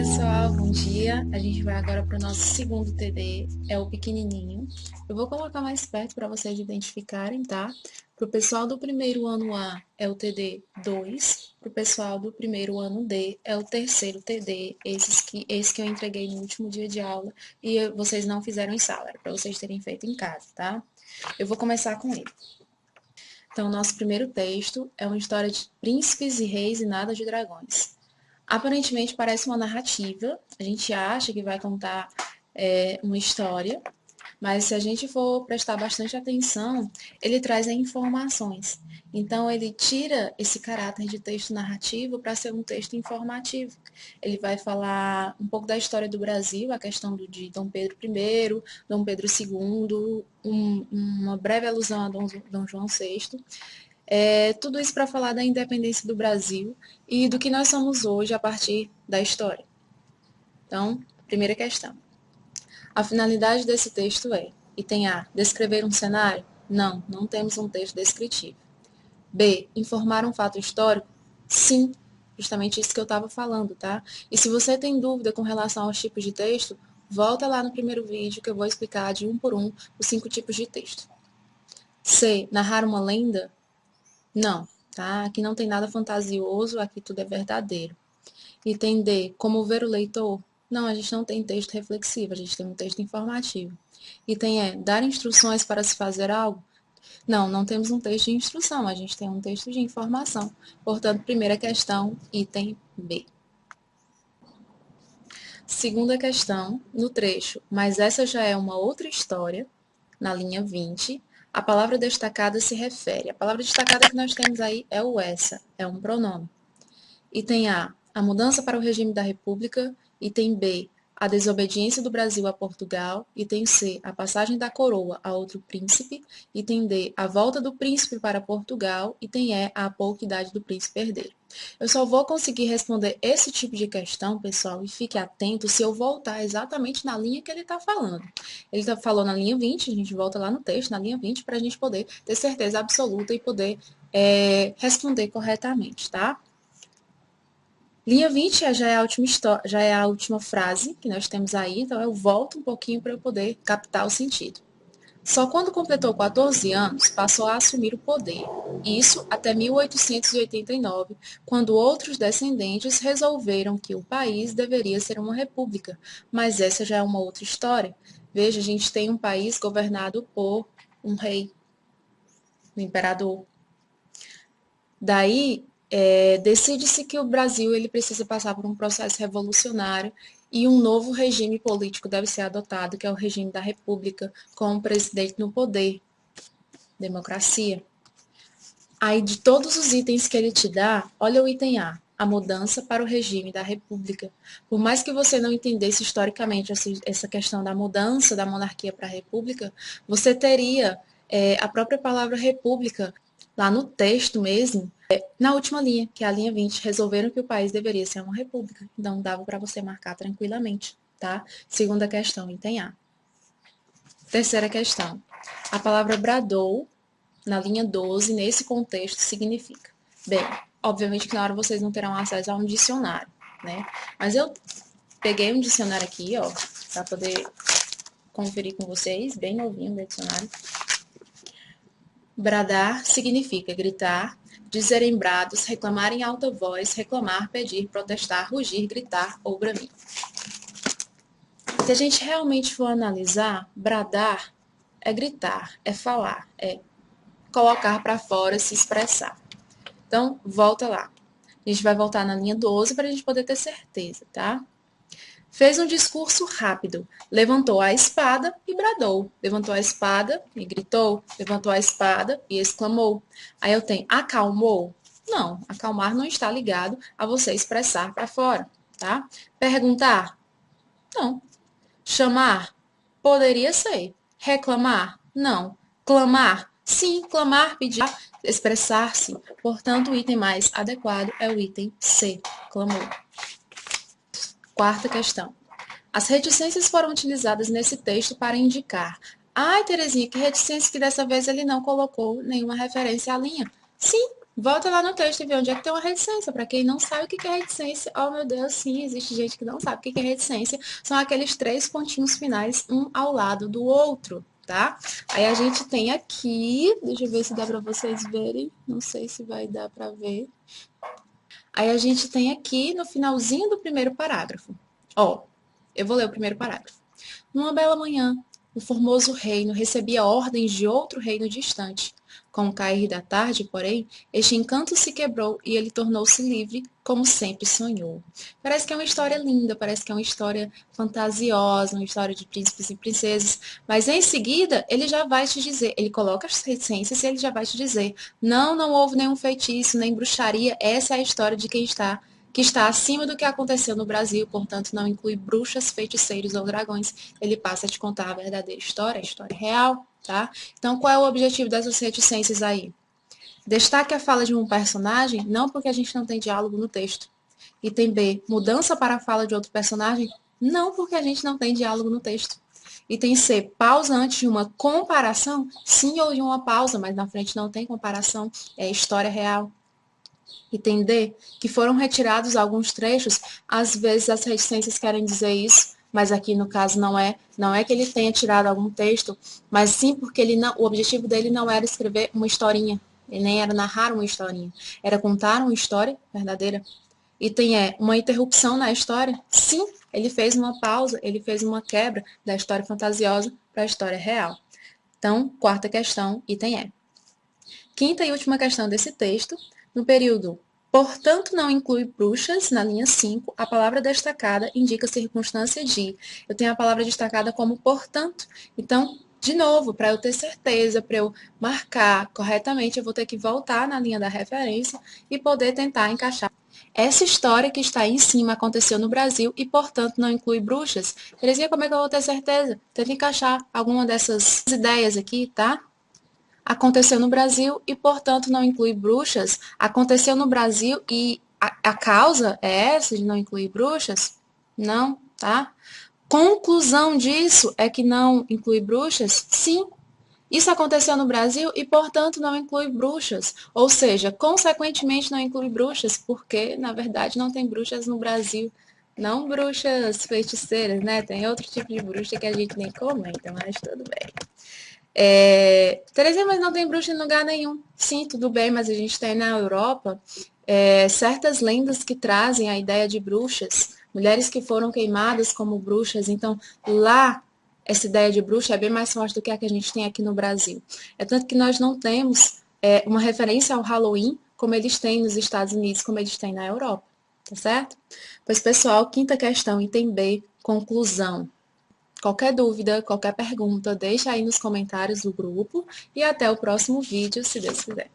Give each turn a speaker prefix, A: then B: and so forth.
A: pessoal, bom dia. A gente vai agora para o nosso segundo TD, é o pequenininho. Eu vou colocar mais perto para vocês identificarem, tá? Para o pessoal do primeiro ano A é o TD 2, para o pessoal do primeiro ano D é o terceiro TD, esse que eu entreguei no último dia de aula e vocês não fizeram em sala, era para vocês terem feito em casa, tá? Eu vou começar com ele. Então, nosso primeiro texto é uma história de príncipes e reis e nada de dragões. Aparentemente parece uma narrativa, a gente acha que vai contar uma história, mas se a gente for prestar bastante atenção, ele traz informações. Então, ele tira esse caráter de texto narrativo para ser um texto informativo. Ele vai falar um pouco da história do Brasil, a questão de Dom Pedro I, Dom Pedro II, uma breve alusão a Dom João VI. Tudo isso para falar da independência do Brasil e do que nós somos hoje a partir da história. Então, primeira questão. A finalidade desse texto é: item A, descrever um cenário? Não, não temos um texto descritivo. B, informar um fato histórico? Sim, justamente isso que eu estava falando, tá? E se você tem dúvida com relação aos tipos de texto, volta lá no primeiro vídeo que eu vou explicar de um por um os 5 tipos de texto. C, narrar uma lenda? Não, tá? Aqui não tem nada fantasioso, aqui tudo é verdadeiro. Item D, como ver o leitor? Não, a gente não tem texto reflexivo, a gente tem um texto informativo. Item E, dar instruções para se fazer algo? Não, não temos um texto de instrução, a gente tem um texto de informação. Portanto, primeira questão, item B. Segunda questão, no trecho, mas essa já é uma outra história, na linha 20, a palavra destacada se refere. A palavra destacada que nós temos aí é o essa, é um pronome. Item A mudança para o regime da República. Item B, a desobediência do Brasil a Portugal. Item C, a passagem da coroa a outro príncipe. Item D, a volta do príncipe para Portugal. Item E, a pouca idade do príncipe herdeiro. Eu só vou conseguir responder esse tipo de questão, pessoal, e fique atento se eu voltar exatamente na linha que ele está falando. Ele falou na linha 20, a gente volta lá no texto, na linha 20, para a gente poder ter certeza absoluta e poder responder corretamente, tá? Linha 20 já é a última frase que nós temos aí, então eu volto um pouquinho para eu poder captar o sentido. Só quando completou 14 anos, passou a assumir o poder. Isso até 1889, quando outros descendentes resolveram que o país deveria ser uma república. Mas essa já é uma outra história. Veja, a gente tem um país governado por um rei, um imperador. Daí, decide-se que o Brasil ele precisa passar por um processo revolucionário e um novo regime político deve ser adotado, que é o regime da República, com o presidente no poder, democracia. Aí, de todos os itens que ele te dá, olha o item A mudança para o regime da República. Por mais que você não entendesse historicamente essa questão da mudança da monarquia para a República, você teria a própria palavra República lá no texto mesmo, na última linha, que é a linha 20, resolveram que o país deveria ser uma república. Então, dava para você marcar tranquilamente, tá? Segunda questão, item A. Terceira questão. A palavra bradou, na linha 12, nesse contexto, significa. Bem, obviamente que na hora vocês não terão acesso a um dicionário, né? Mas eu peguei um dicionário aqui, ó, para poder conferir com vocês, bem novinho o dicionário. Bradar significa gritar, dizer em brados, reclamar em alta voz, reclamar, pedir, protestar, rugir, gritar ou bramir. Se a gente realmente for analisar, bradar é gritar, é falar, é colocar para fora, se expressar. Então, volta lá. A gente vai voltar na linha 12 para a gente poder ter certeza, tá? Fez um discurso rápido, levantou a espada e bradou. Levantou a espada e gritou, levantou a espada e exclamou. Aí eu tenho acalmou? Não, acalmar não está ligado a você expressar para fora, tá? Perguntar? Não. Chamar? Poderia ser. Reclamar? Não. Clamar? Sim, clamar, pedir, expressar-se. Portanto, o item mais adequado é o item C, clamou. Quarta questão. As reticências foram utilizadas nesse texto para indicar. Ai, Terezinha, que reticência que dessa vez ele não colocou nenhuma referência à linha. Sim, Volta lá no texto e vê onde é que tem uma reticência. Para quem não sabe o que é reticência, oh meu Deus, sim, existe gente que não sabe o que é reticência. São aqueles 3 pontinhos finais, um ao lado do outro, tá? Aí a gente tem aqui, deixa eu ver se dá para vocês verem, não sei se vai dar para ver. Aí a gente tem aqui no finalzinho do primeiro parágrafo. Ó, eu vou ler o primeiro parágrafo. Numa bela manhã, o formoso reino recebia ordens de outro reino distante. Com o cair da tarde, porém, este encanto se quebrou e ele tornou-se livre, como sempre sonhou. Parece que é uma história linda, parece que é uma história fantasiosa, uma história de príncipes e princesas, mas em seguida ele já vai te dizer, ele coloca as reticências e ele já vai te dizer, não, não houve nenhum feitiço, nem bruxaria, essa é a história de quem está que está acima do que aconteceu no Brasil, portanto não inclui bruxas, feiticeiros ou dragões. Ele passa a te contar a verdadeira história, a história real, tá? Então qual é o objetivo dessas reticências aí? Destaque a fala de um personagem, não porque a gente não tem diálogo no texto. Item B, mudança para a fala de outro personagem, não porque a gente não tem diálogo no texto. Item C, pausa antes de uma comparação, sim ou de uma pausa, mas na frente não tem comparação, é história real. Item D, que foram retirados alguns trechos, às vezes as reticências querem dizer isso, mas aqui no caso não é que ele tenha tirado algum texto, mas sim porque ele não, o objetivo dele não era escrever uma historinha, ele nem era narrar uma historinha, era contar uma história verdadeira. Item E, uma interrupção na história? Sim, ele fez uma pausa, ele fez uma quebra da história fantasiosa para a história real. Então, quarta questão, item E. Quinta e última questão desse texto, no período portanto não inclui bruxas, na linha 5, a palavra destacada indica circunstância de. Eu tenho a palavra destacada como portanto. Então, de novo, para eu ter certeza, para eu marcar corretamente, eu vou ter que voltar na linha da referência e poder tentar encaixar. Essa história que está aí em cima aconteceu no Brasil e, portanto, não inclui bruxas. Terezinha, como é que eu vou ter certeza? Tenta encaixar alguma dessas ideias aqui, tá? Aconteceu no Brasil e, portanto, não inclui bruxas. Aconteceu no Brasil e a causa é essa de não incluir bruxas? Não, tá? Conclusão disso é que não inclui bruxas? Sim. Isso aconteceu no Brasil e, portanto, não inclui bruxas. Ou seja, consequentemente, não inclui bruxas, porque, na verdade, não tem bruxas no Brasil. Não bruxas feiticeiras, né? Tem outro tipo de bruxa que a gente nem comenta, mas tudo bem. Terezinha, mas não tem bruxa em lugar nenhum. Sim, tudo bem, mas a gente tem na Europa certas lendas que trazem a ideia de bruxas, mulheres que foram queimadas como bruxas. Então, lá, essa ideia de bruxa é bem mais forte do que a que a gente tem aqui no Brasil. É tanto que nós não temos uma referência ao Halloween como eles têm nos Estados Unidos, como eles têm na Europa. Tá certo? Pois, pessoal, quinta questão, item B, conclusão. Qualquer dúvida, qualquer pergunta, deixa aí nos comentários do grupo e até o próximo vídeo, se Deus quiser.